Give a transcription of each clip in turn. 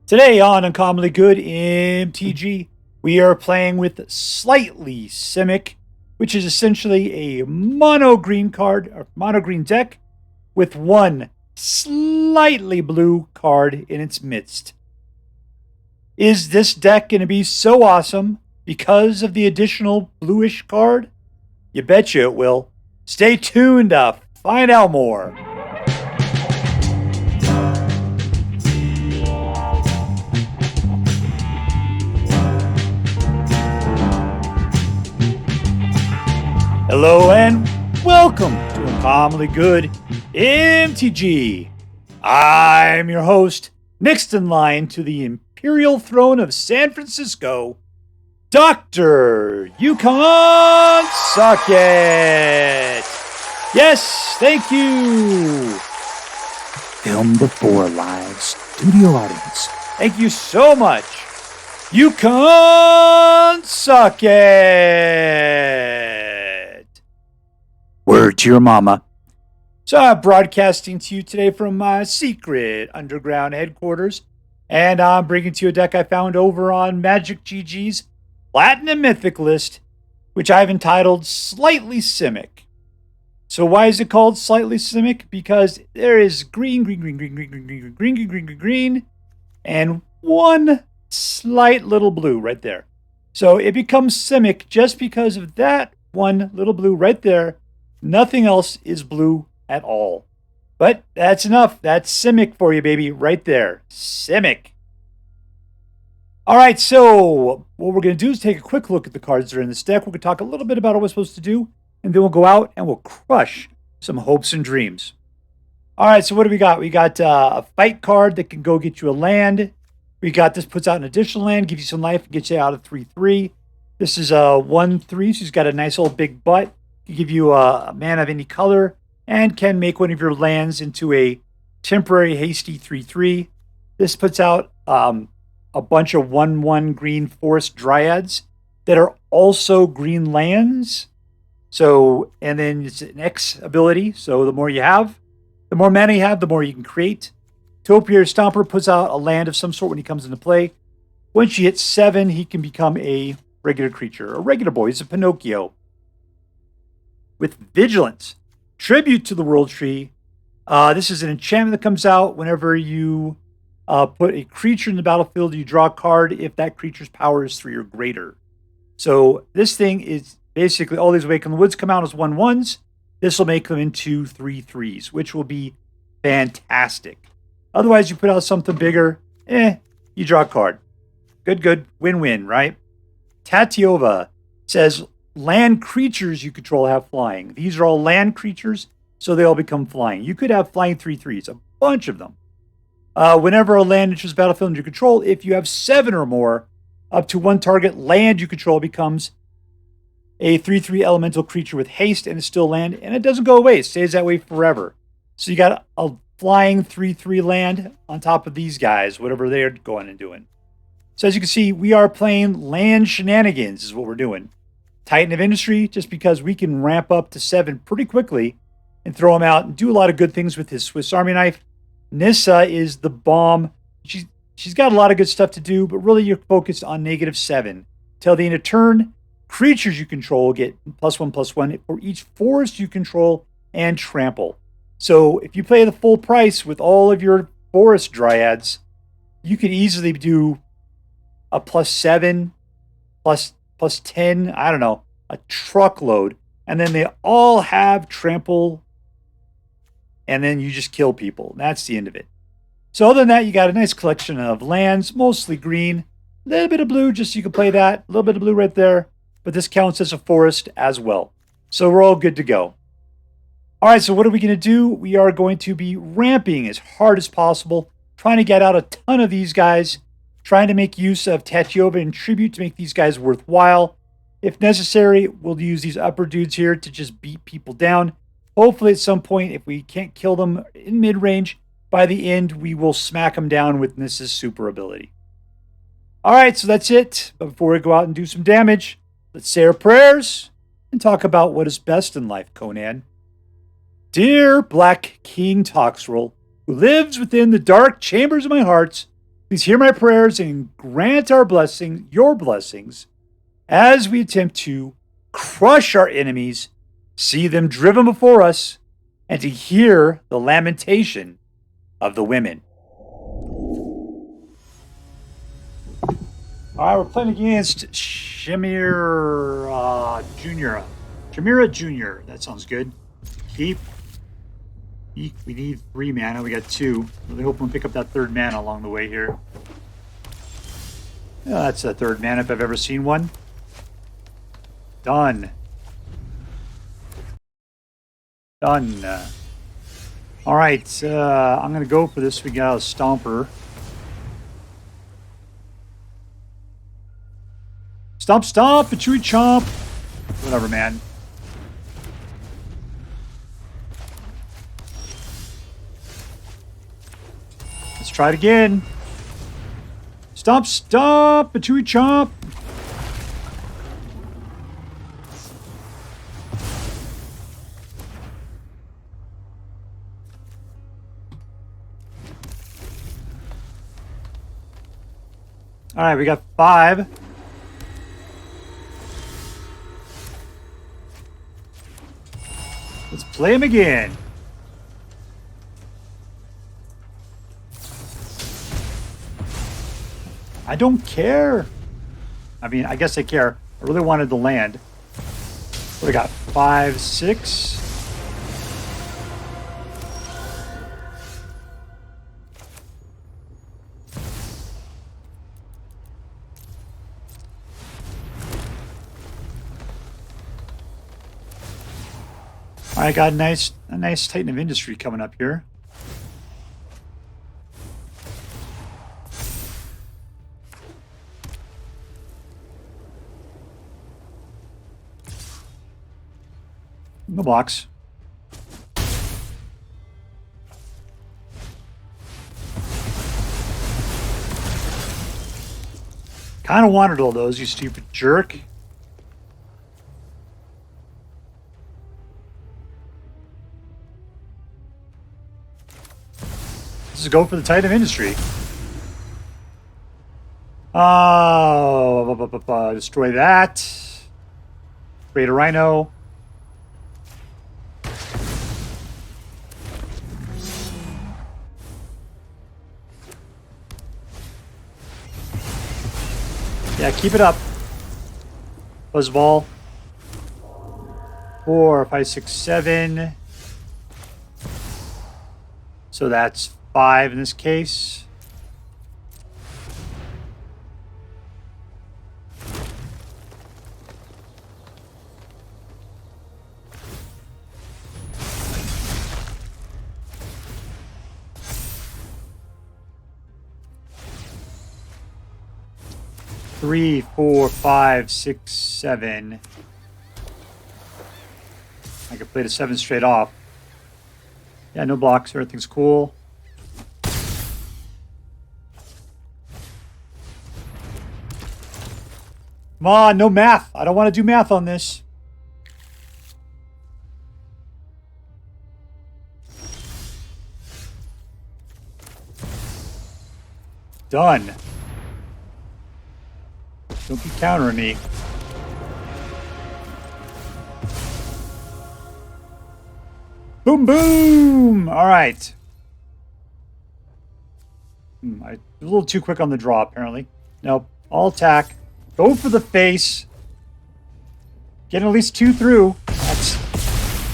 Today on Uncommonly Good MTG, we are playing with Slightly Simic, which is essentially a mono green card, or mono green deck, with one slightly blue card in its midst. Is this deck going to be so awesome because of the additional bluish card? You betcha it will. Stay tuned to find out more. Hello and welcome to Uncommonly Good MTG. I'm your host, next in line to the Imperial Throne of San Francisco, Dr. Yukon Socket. Yes, thank you. Film before live studio audience. Thank you so much, Yukon Socket. Word to your mama. So I'm broadcasting to you today from my secret underground headquarters, and I'm bringing to you a deck I found over on Magic GG's Platinum Mythic list, which I've entitled Slightly Simic. So why is it called Slightly Simic? Because there is green, and one slight little blue right there. So it becomes Simic just because of that one little blue right there. Nothing else is blue at all. But that's enough. That's Simic for you, baby, right there. Simic. All right, so what we're going to do is take a quick look at the cards that are in this deck. We're going to talk a little bit about what we're supposed to do, and then we'll go out and we'll crush some hopes and dreams. All right, so what do we got? We got a fight card that can go get you a land. We got this puts out an additional land, gives you some life, and gets you out of 3/3. This is a 1/3, so he's got a nice old big butt. Can give you a mana of any color and can make one of your lands into a temporary hasty 3/3. This puts out a bunch of 1/1 green forest dryads that are also green lands. So, and then it's an X ability. So the more you have, the more mana you have, the more you can create. Topiary Stomper puts out a land of some sort when he comes into play. Once you hit 7, he can become a regular creature, a regular boy. He's a Pinocchio. With Vigilance, Tribute to the World Tree. This is an enchantment that comes out whenever you put a creature in the battlefield. You draw a card if that creature's power is 3 or greater. So this thing is basically all these Awaken the Woods come out as 1/1s. This will make them into 3/3s, which will be fantastic. Otherwise, you put out something bigger, you draw a card. Good, win-win, right? Tatyova says, land creatures you control have flying. These are all land creatures, so they all become flying. You could have flying 3/3s, a bunch of them. Whenever a land enters the battlefield under your control, if you have 7 or more, up to one target land you control becomes a 3/3 elemental creature with haste and is still land, and it doesn't go away. It stays that way forever. So you got a flying 3/3 land on top of these guys, whatever they're going and doing. So as you can see, we are playing land shenanigans is what we're doing. Titan of Industry, just because we can ramp up to 7 pretty quickly and throw him out and do a lot of good things with his Swiss Army knife. Nissa is the bomb. She's got a lot of good stuff to do, but really you're focused on -7. Till the end of turn, creatures you control get +1/+1 for each forest you control and trample. So if you play the full price with all of your forest dryads, you could easily do a +7, +10, I don't know, a truckload. And then they all have trample. And then you just kill people. That's the end of it. So other than that, you got a nice collection of lands, mostly green. A little bit of blue, just so you can play that. A little bit of blue right there. But this counts as a forest as well. So we're all good to go. All right, so what are we going to do? We are going to be ramping as hard as possible, trying to get out a ton of these guys, trying to make use of Tatyova and Tribute to make these guys worthwhile. If necessary, we'll use these upper dudes here to just beat people down. Hopefully at some point, if we can't kill them in mid-range, by the end, we will smack them down with Nissa's super ability. All right, so that's it. But before we go out and do some damage, let's say our prayers and talk about what is best in life, Conan. Dear Black King Toxrill, who lives within the dark chambers of my hearts, Please hear my prayers and grant our blessing, your blessings, as we attempt to crush our enemies, see them driven before us, and to hear the lamentation of the women. All right, we're playing against ShimiraJr. ShimiraJr. That sounds good. Keep. We need 3 mana. We got 2. Really hoping we pick up that 3rd mana along the way here. Yeah, that's a 3rd mana if I've ever seen one. Done. Done. All right, I'm going to go for this. We got a Stomper. Stomp, stomp, a chewy chomp. Whatever, man. Let's try it again. Stomp, stomp, a chewy chomp. All right, we got 5. Let's play him again. I don't care. I mean, I guess I care. I really wanted the land. What do we got? 5, 6. I got a nice Titan of Industry coming up here. No blocks. Kind of wanted all those, you stupid jerk. Let's go for the Titan of Industry. Oh, destroy that. Create a Rhino. Yeah, keep it up. Buzzball. 4, 5, 6, 7. So that's 5 in this case. Three, 4, 5, 6, 7. I could play the 7 straight off. Yeah, no blocks. Everything's cool. Come on, no math. I don't want to do math on this. Done. Don't be countering me. Boom, boom! All right. I was a little too quick on the draw, apparently. Nope. All attack. Go for the face. Get at least 2 through. That's...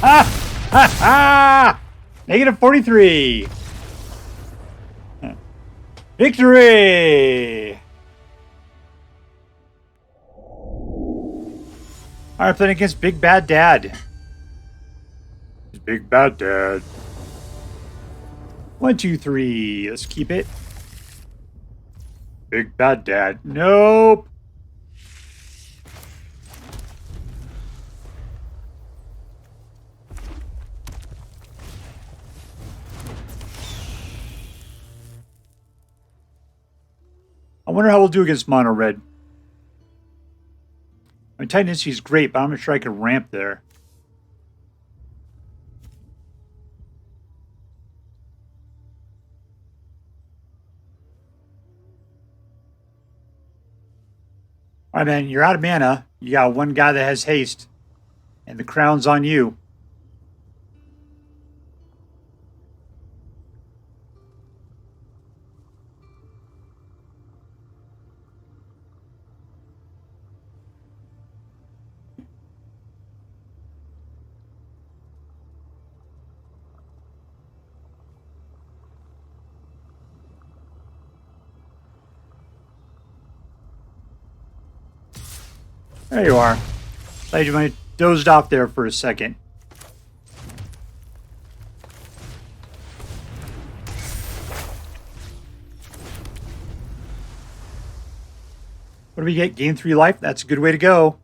Ha! Ha! Ha! Negative 43. Victory! All right, playing against BigBadDad. BigBadDad. 1, 2, 3. Let's keep it. BigBadDad. Nope. I wonder how we'll do against Mono Red. I mean, Titan Industry is great, but I'm not sure I can ramp there. All right, man, you're out of mana. You got one guy that has haste, and the crown's on you. There you are. Thought you might have dozed off there for a second. What do we get? Gain 3 life? That's a good way to go.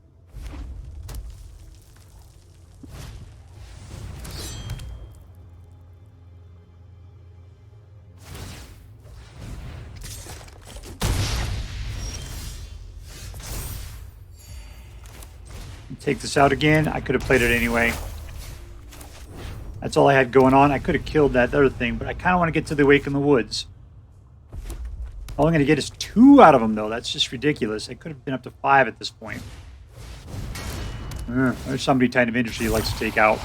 Take this out again. I could have played it anyway. That's all I had going on. I could have killed that other thing, but I kind of want to get to the Awaken the Woods. All I'm going to get is 2 out of them, though. That's just ridiculous. I could have been up to 5 at this point. There's somebody Titan of Industry likes to take out.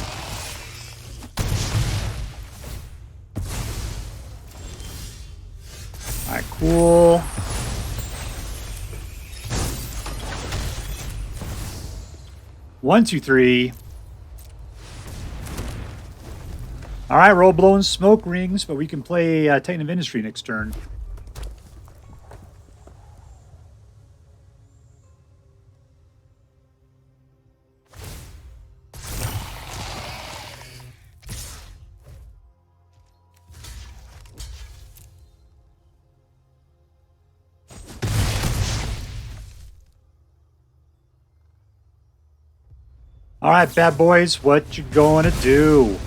All right, cool. One, two, three. All right, roll blowing smoke rings, but we can play Titan of Industry next turn. All right, bad boys, what you gonna do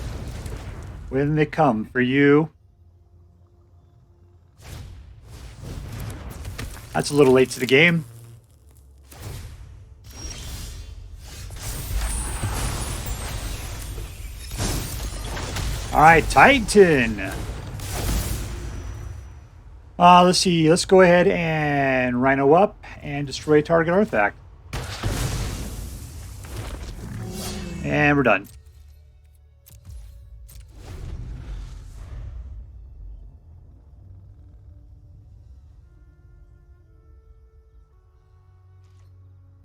when they come for you? That's a little late to the game. All right, Titan. Let's see. Let's go ahead and Rhino up and destroy target artifact. And we're done.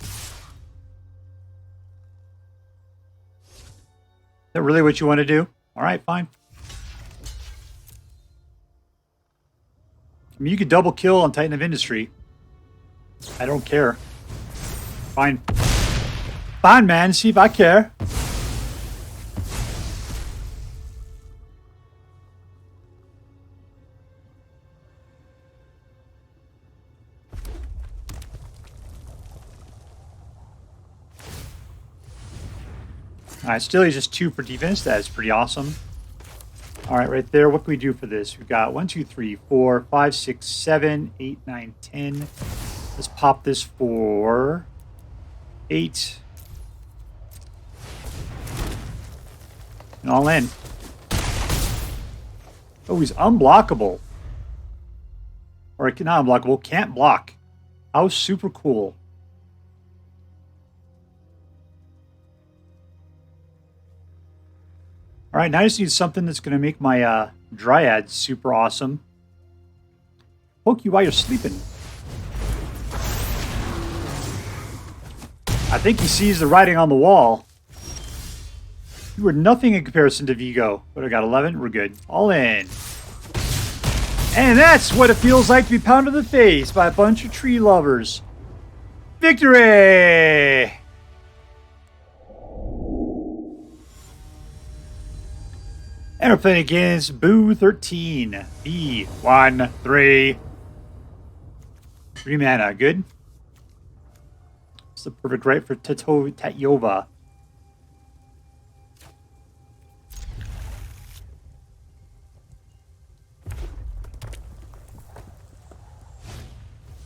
Is that really what you want to do? All right, fine. I mean, you could double kill on Titan of Industry. I don't care. Fine. Fine, man. See if I care. Alright, still he's just 2 for defense. That is pretty awesome. Alright, right there. What can we do for this? We've got 1, 2, 3, 4, 5, 6, 7, 8, 9, 10. Let's pop this for 8. And all in. Oh, he's unblockable. Or not unblockable, can't block. How super cool. All right, now I just need something that's going to make my Dryad super awesome. Poke you while you're sleeping. I think he sees the writing on the wall. You were nothing in comparison to Vigo. But I got 11. We're good. All in. And that's what it feels like to be pounded in the face by a bunch of tree lovers. Victory! And we're playing against Boo 13. B1 3. 3 mana. Good. It's the perfect right for Tatyova.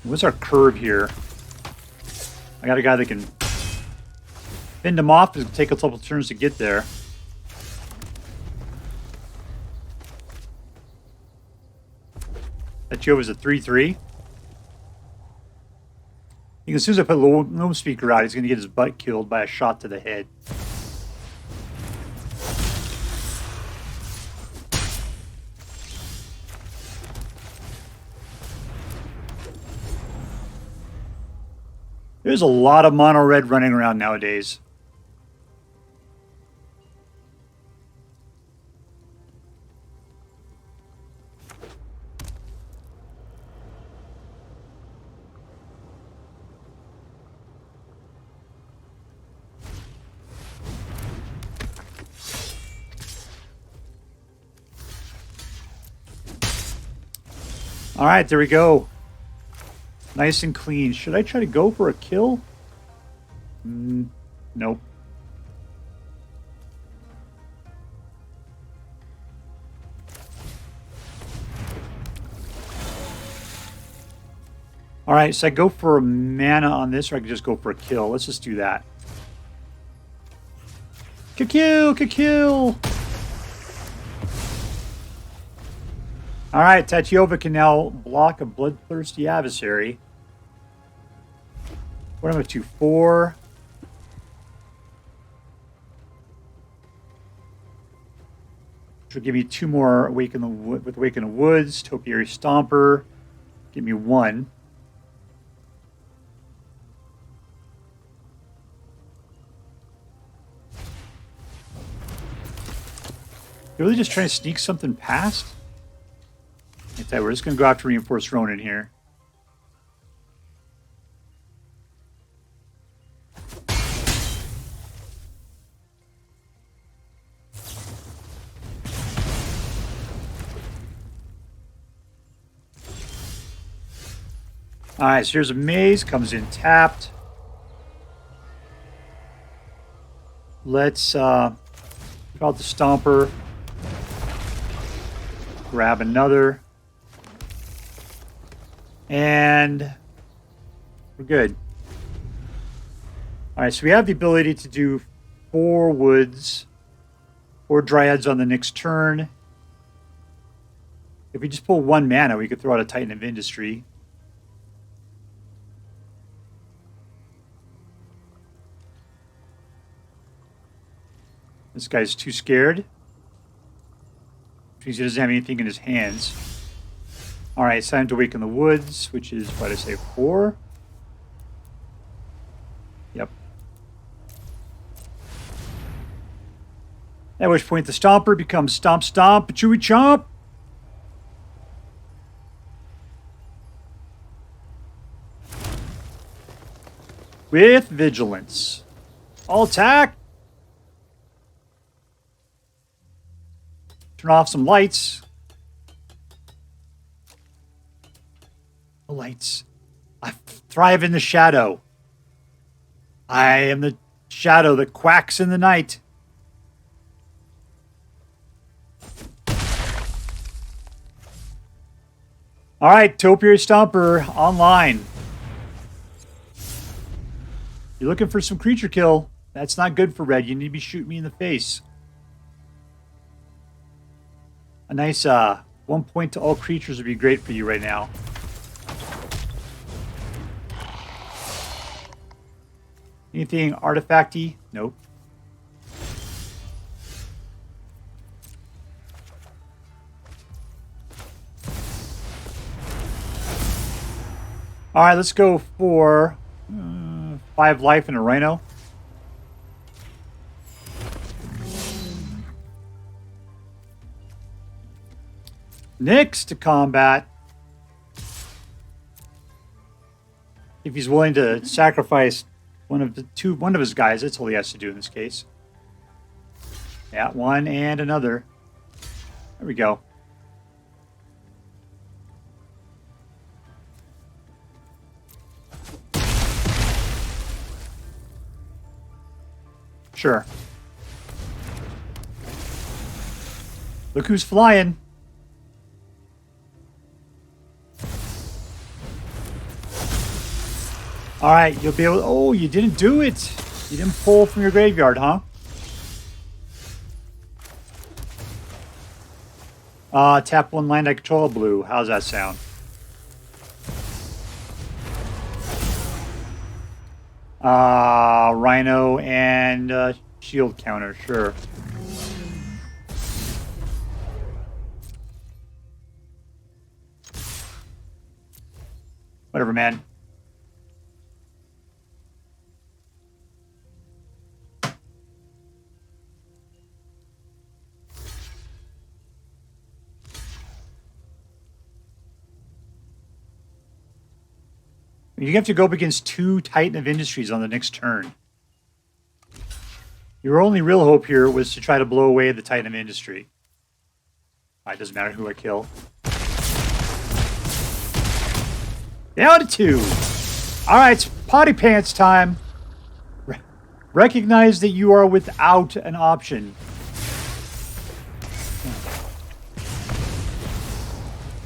What's our curve here? I got a guy that can fend him off. It'll take a couple turns to get there. That Joe was a 3-3. As soon as I put Loamspeaker out, he's going to get his butt killed by a shot to the head. There's a lot of mono red running around nowadays. All right, there we go. Nice and clean. Should I try to go for a kill? Nope. All right, so I go for a mana on this, or I can just go for a kill. Let's just do that. Kill, kill. All right, Tatyova can now block a bloodthirsty adversary. What am I up to? 4. Which will give me 2 more Awaken the Woods, Topiary Stomper. Give me 1. You're really just trying to sneak something past? We're just going to go after Reinforced Ronin here. Alright, so here's a maze, comes in tapped. Let's draw out the Stomper. Grab another. And we're good. Alright, so we have the ability to do 4 woods, 4 dryads on the next turn. If we just pull 1 mana, we could throw out a Titan of Industry. This guy's too scared, which means he doesn't have anything in his hands. Alright, it's time to Awaken the Woods, which is, what did I say, 4? Yep. At which point the Stomper becomes Stomp Stomp, Chewy Chomp! With Vigilance. All attack! Turn off some lights. The lights. I thrive in the shadow. I am the shadow that quacks in the night. All right, Topiary Stomper online. You're looking for some creature kill. That's not good for red. You need to be shooting me in the face. A nice 1 point to all creatures would be great for you right now. Anything artifacty? Nope. All right, let's go for 5 life and a Rhino. Next to combat. If he's willing to sacrifice one of his guys, that's all he has to do in this case. Yeah, 1 and another. There we go. Sure. Look who's flying. All right, you'll be able to, oh, you didn't do it. You didn't pull from your graveyard, huh? Tap 1 land I control a blue. How's that sound? Rhino and shield counter, sure. Whatever, man. You have to go up against 2 Titan of Industries on the next turn. Your only real hope here was to try to blow away the Titan of Industry. It doesn't matter who I kill. Down to 2. All right, it's potty pants time. Recognize that you are without an option.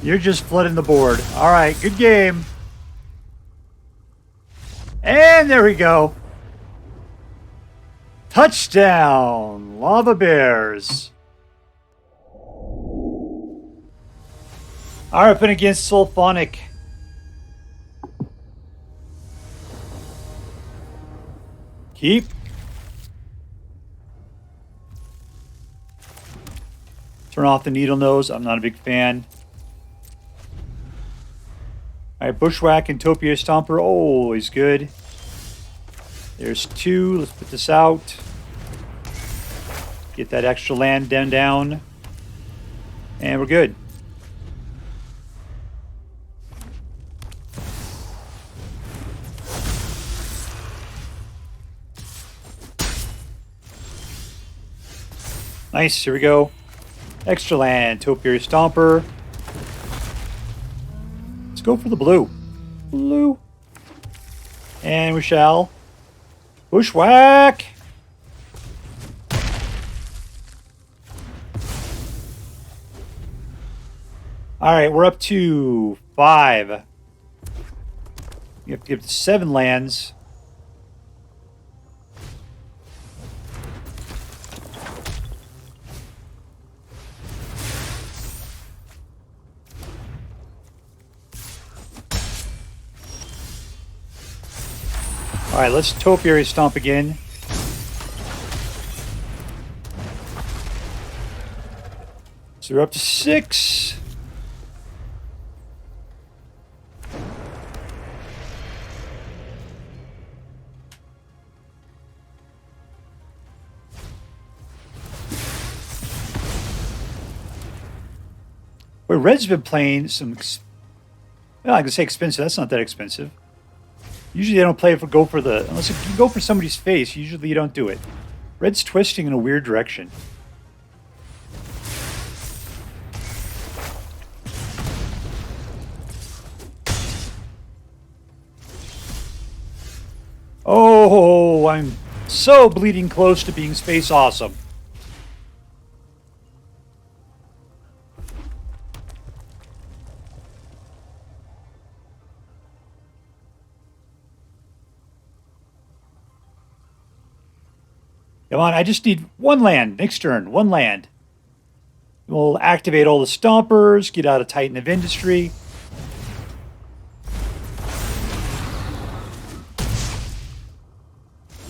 You're just flooding the board. All right, good game. And there we go. Touchdown, Lava Bears. All right, up against Sulfonic. Keep. Turn off the needle nose. I'm not a big fan. All right, Bushwhack and Topiary Stomper. Always good. There's 2. Let's put this out. Get that extra land down. And we're good. Nice, here we go. Extra land, Topiary Stomper. Let's go for the blue. Blue. And we shall. Bushwhack! Alright, we're up to 5. You have to give 7 lands. All right, let's Topiary Stomp again. So we're up to 6. Well, Red's been playing some... Well, I can say expensive. That's not that expensive. Usually they don't play go for the... Unless you go for somebody's face, usually you don't do it. Red's twisting in a weird direction. Oh, I'm so bleeding close to being space awesome. Come on, I just need 1 land. Next turn, 1 land. We'll activate all the Stompers, get out of Titan of Industry.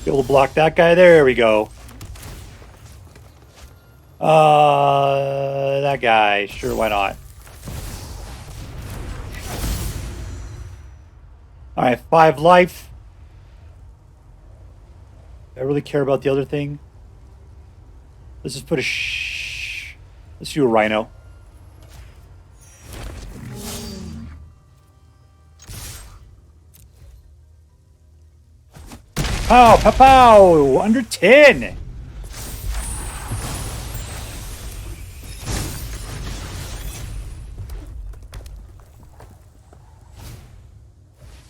Be able to block that guy. There we go. That guy. Sure, why not? All right, 5 life. I really care about the other thing. Let's just put a let's do a Rhino. Pow, pow, pow! Under 10!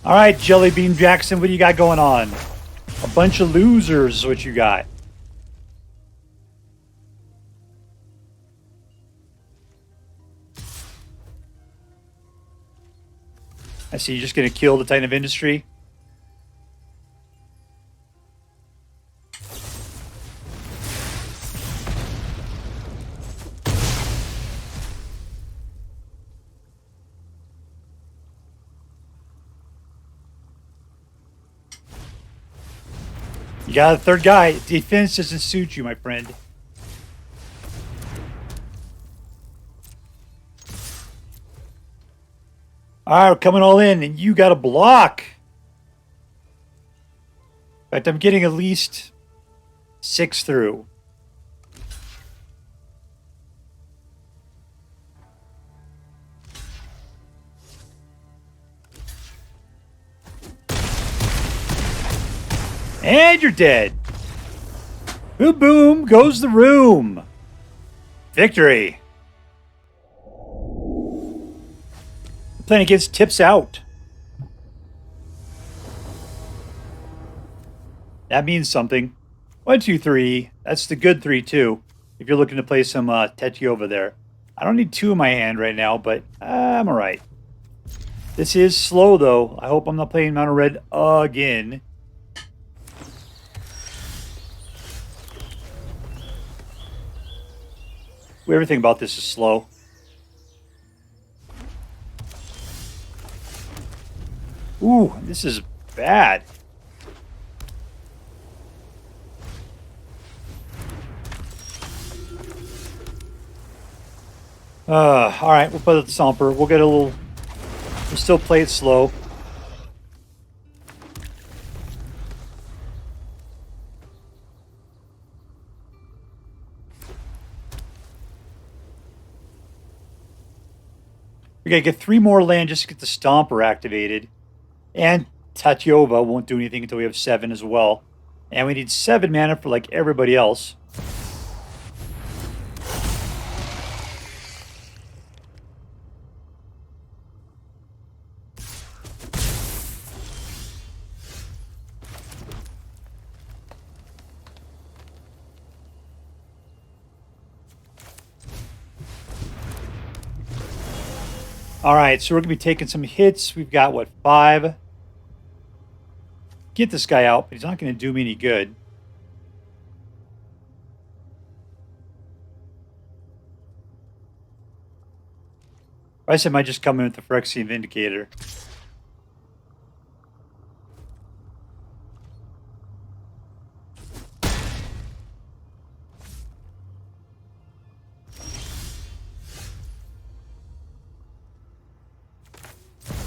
Alright, Jelly Bean Jackson, what do you got going on? A bunch of losers is what you got. I see you're just going to kill the Titan of Industry. You got a third guy. Defense doesn't suit you, my friend. All right, we're coming all in, and you got a block. In fact, I'm getting at least 6 through. And you're dead. Boom, boom, goes the room. Victory. Playing against TipsOut. That means something. 1, 2, 3. That's the good 3, too. If you're looking to play some Tatyova there. I don't need 2 in my hand right now, but I'm all right. This is slow, though. I hope I'm not playing mono red again. Everything about this is slow. Ooh, this is bad. All right, we'll play the Stomper. We'll get a little... We'll still play it slow. We gotta get 3 more land just to get the Stomper activated. And Tatyova won't do anything until we have 7 as well. And we need 7 mana for like everybody else. All right, so we're going to be taking some hits. We've got, what, 5? Get this guy out, but he's not going to do me any good. I said I might just come in with the Phyrexian Vindicator.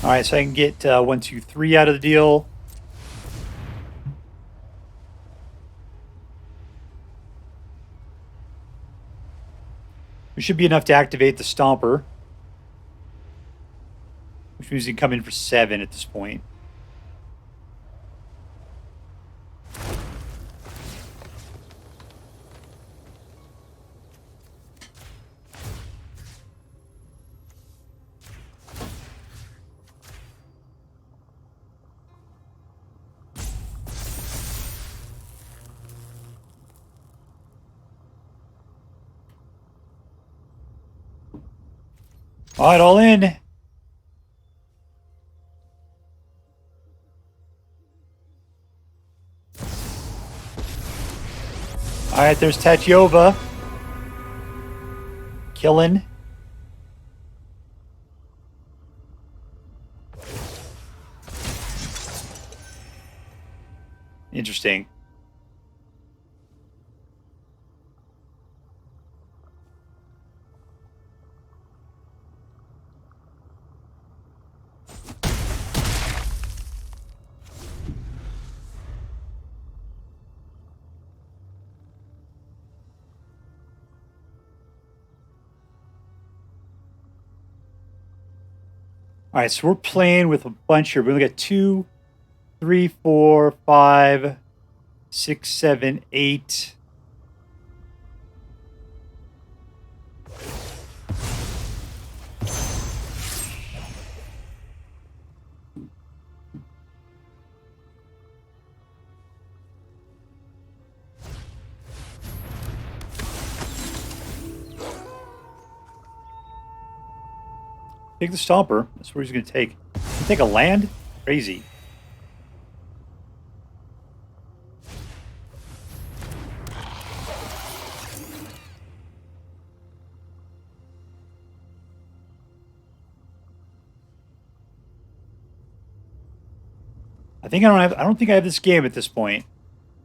All right, so I can get 1, 2, 3 out of the deal. It should be enough to activate the Stomper, which means you can come in for 7 at this point. All right, all in. All right, there's Tatyova. Killing. Interesting. All right, so we're playing with a bunch here. We only got 2, 3, 4, 5, 6, 7, 8. Take the Stomper. That's where he's going to take. Take a land? Crazy. I don't think I have this game at this point.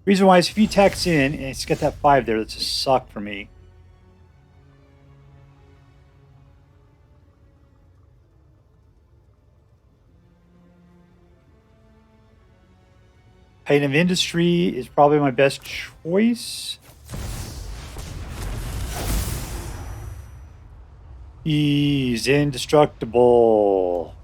Reason why is if he attacks in, and it's got that 5 there, that's a suck for me. Pain of Industry is probably my best choice. He's indestructible.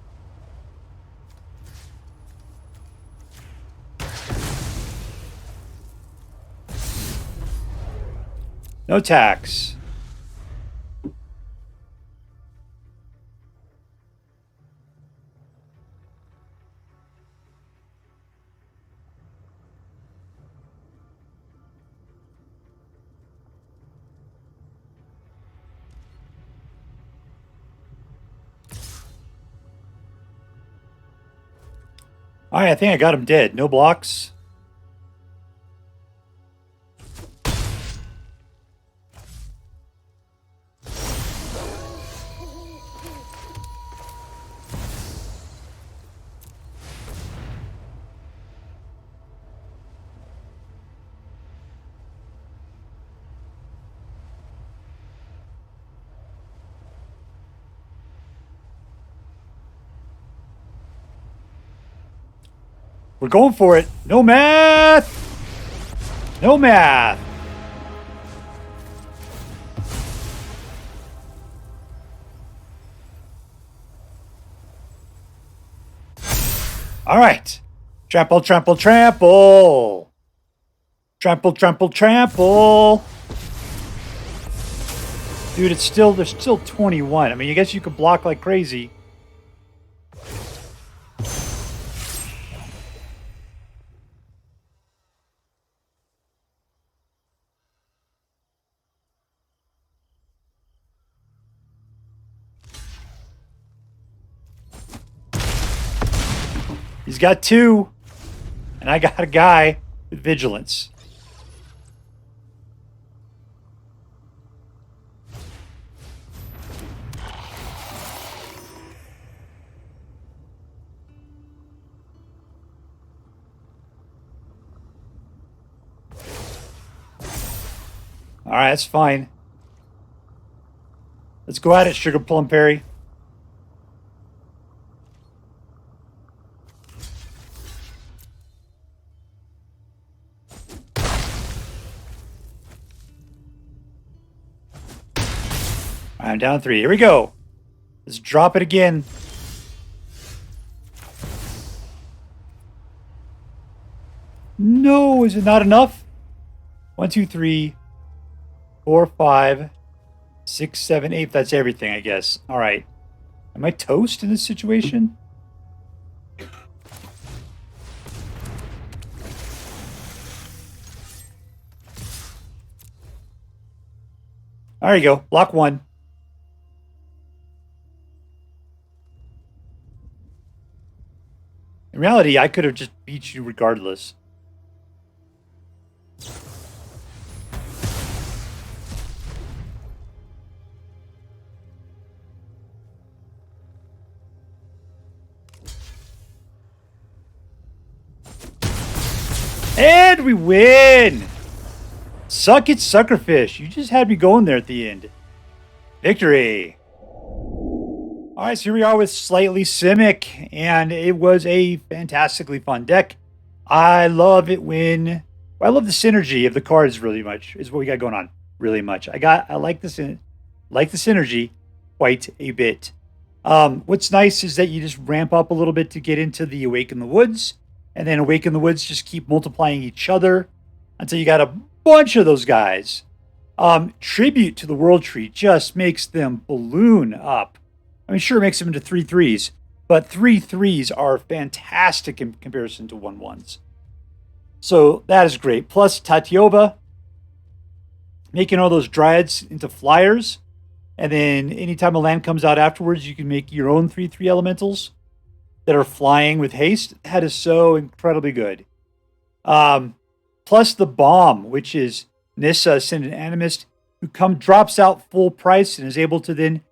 No tax. All right, I think I got him dead. No blocks. We're going for it. No math. No math. All right. Trample, trample, trample. Trample, trample, trample. Dude, there's still 21. I mean, I guess you could block like crazy. He's got 2, and I got a guy with vigilance. All right, that's fine. Let's go at it, Sugar Plum Perry. I'm down 3. Here we go. Let's drop it again. No, is it not enough? 1, 2, 3, 4, 5, 6, 7, 8. That's everything, I guess. All right. Am I toast in this situation? There you go. Block 1. In reality, I could have just beat you regardless. And we win! Suck it, Suckerfish. You just had me going there at the end. Victory! All right, so here we are with Slightly Simic, and it was a fantastically fun deck. I love it when... I love the synergy of the cards really much, is what we got going on. Really much. I like the synergy quite a bit. What's nice is that you just ramp up a little bit to get into the Awaken the Woods, and then Awaken the Woods just keep multiplying each other until you got a bunch of those guys. Tribute to the World Tree just makes them balloon up. I mean, sure, it makes them into 3/3s, but 3/3s are fantastic in comparison to 1/1s. So that is great. Plus Tatyova, making all those Dryads into flyers. And then anytime a land comes out afterwards, you can make your own 3/3 elementals that are flying with haste. That is so incredibly good. Plus the bomb, which is Nissa, send an Animist, who drops out full price and is able to then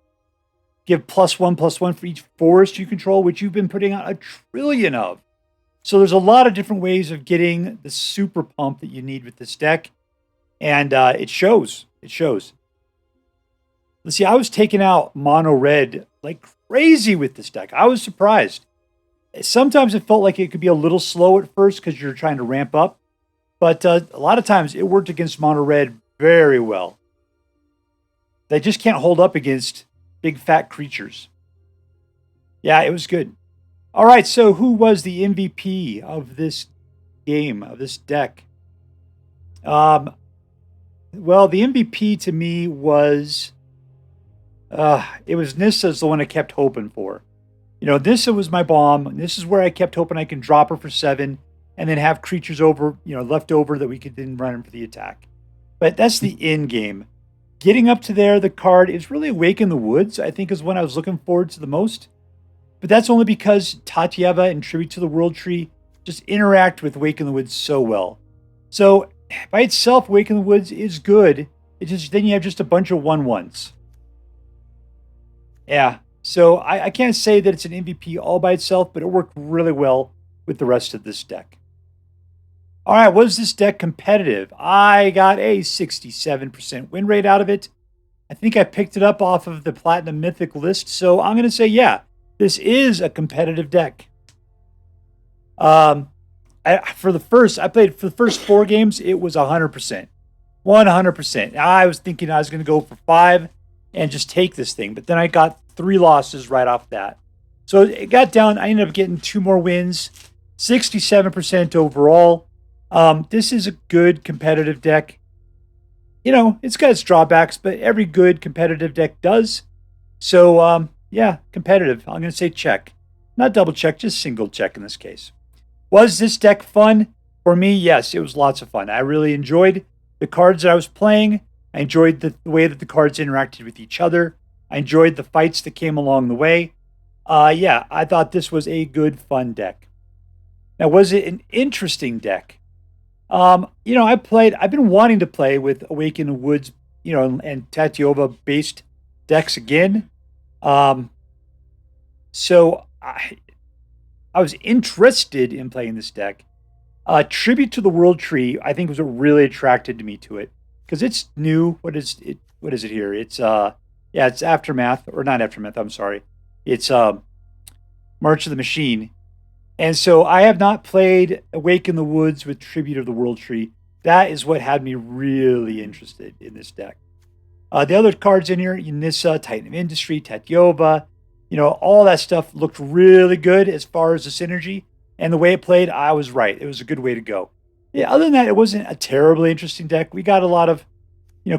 give +1/+1 for each forest you control, which you've been putting out a trillion of. So there's a lot of different ways of getting the super pump that you need with this deck. And it shows. It shows. Let's see, I was taking out mono red like crazy with this deck. I was surprised. Sometimes it felt like it could be a little slow at first because you're trying to ramp up. But a lot of times it worked against mono red very well. They just can't hold up against big fat creatures. Yeah, it was good. All right, so who was the MVP of this game, of this deck? Well, the MVP to me was, it was Nissa's the one I kept hoping for. You know, Nissa was my bomb. This is where I kept hoping I can drop her for 7 and then have creatures over, left over that we could then run for the attack. But that's the end game. Getting up to there, the card is really Awaken the Woods, I think is one I was looking forward to the most. But that's only because Tatyova and Tribute to the World Tree just interact with Awaken the Woods so well. So by itself, Awaken the Woods is good. It's just then you have just a bunch of 1/1s. Yeah, so I can't say that it's an MVP all by itself, but it worked really well with the rest of this deck. All right, was this deck competitive? I got a 67% win rate out of it. I think I picked it up off of the Platinum Mythic list, so I'm going to say, yeah, this is a competitive deck. I played for the first 4 games, it was 100%. 100%. I was thinking I was going to go for 5 and just take this thing, but then I got 3 losses right off that. So it got down. I ended up getting 2 more wins, 67% overall. This is a good competitive deck. It's got its drawbacks, but every good competitive deck does. So, yeah, competitive. I'm going to say check. Not double check, just single check in this case. Was this deck fun? For me, yes, it was lots of fun. I really enjoyed the cards that I was playing. I enjoyed the way that the cards interacted with each other. I enjoyed the fights that came along the way. Yeah, I thought this was a good, fun deck. Now, was it an interesting deck? I've been wanting to play with Awaken the Woods, and Tatyova based decks again. So I was interested in playing this deck. Tribute to the World Tree, I think, was what really attracted me to it because it's new. What is it here? It's it's Aftermath, or not Aftermath. I'm sorry. It's March of the Machine. And so I have not played Awaken the Woods with Tribute of the World Tree. That is what had me really interested in this deck. The other cards in here, Nissa, Titan of Industry, Tatyova, all that stuff looked really good as far as the synergy. And the way it played, I was right. It was a good way to go. Yeah, other than that, it wasn't a terribly interesting deck. We got a lot of,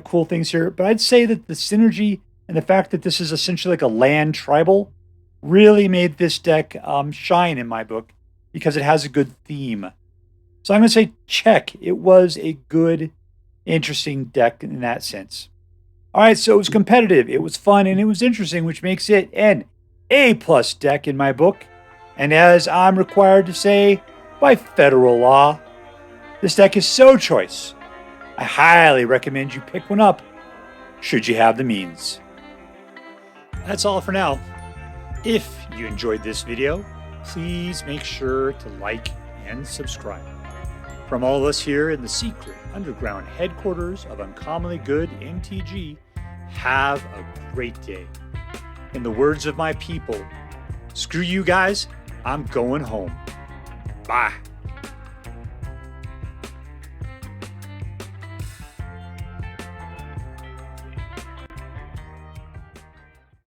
cool things here. But I'd say that the synergy and the fact that this is essentially like a land tribal really made this deck shine in my book because it has a good theme. So I'm going to say check. It was a good, interesting deck in that sense. All right, so it was competitive, it was fun, and it was interesting, which makes it an A+ deck in my book. And as I'm required to say by federal law, this deck is so choice. I highly recommend you pick one up, should you have the means. That's all for now. If you enjoyed this video, please make sure to like and subscribe. From all of us here in the secret underground headquarters of Uncommonly Good MTG, have a great day. In the words of my people, screw you guys, I'm going home. Bye.